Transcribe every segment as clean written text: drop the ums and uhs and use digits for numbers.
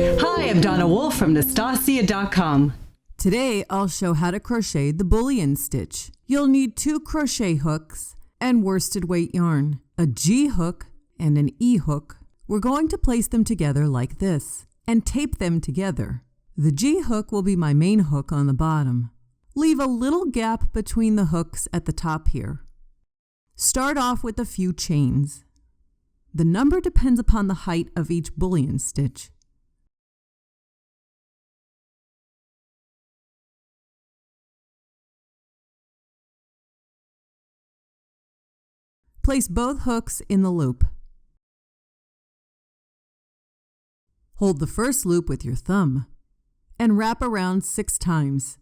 Hi, I'm Donna Wolfe from Naztazia.com. Today I'll show how to crochet the bullion stitch. You'll need 2 crochet hooks and worsted weight yarn, a G hook and an E hook. We're going to place them together like this and tape them together. The G hook will be my main hook on the bottom. Leave a little gap between the hooks at the top here. Start off with a few chains. The number depends upon the height of each bullion stitch. Place both hooks in the loop. Hold the first loop with your thumb and wrap around 6 times.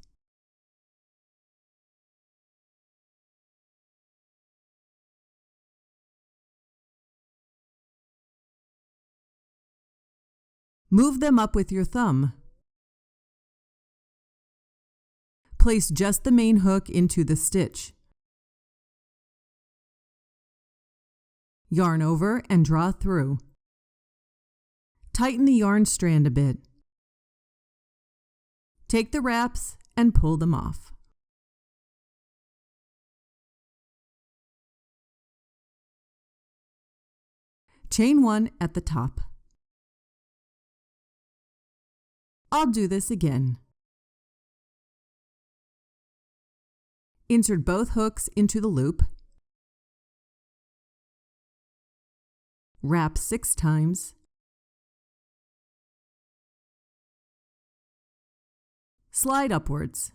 Move them up with your thumb. Place just the main hook into the stitch. Yarn over and draw through. Tighten the yarn strand a bit. Take the wraps and pull them off. Chain 1 at the top. I'll do this again. Insert both hooks into the loop. Wrap 6 times. Slide upwards.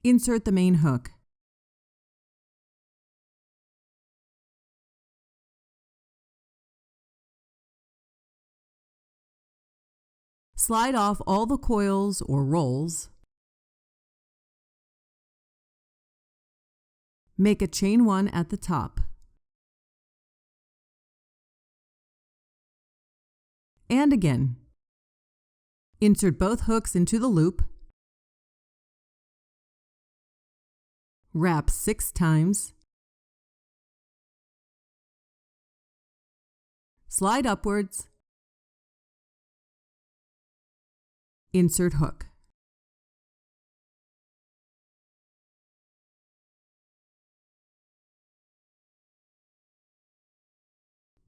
Insert the main hook. Slide off all the coils or rolls. Make a chain 1 at the top. And again. Insert both hooks into the loop. Wrap 6 times. Slide upwards. Insert hook.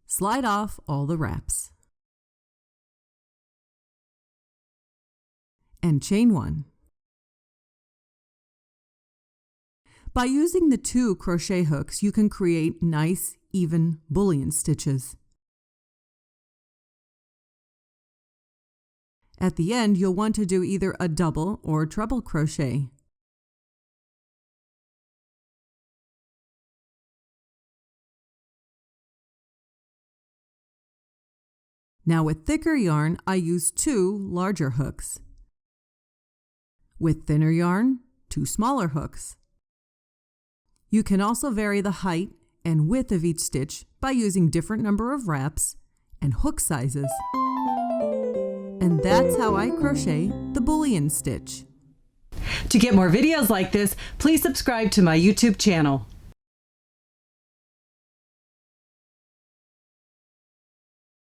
Slide off all the wraps. And chain 1. By using the 2 crochet hooks, you can create nice, even bullion stitches. At the end, you'll want to do either a double or treble crochet. Now with thicker yarn, I use 2 larger hooks. With thinner yarn, 2 smaller hooks. You can also vary the height and width of each stitch by using different number of wraps and hook sizes. And that's how I crochet the bullion stitch. To get more videos like this, please subscribe to my YouTube channel.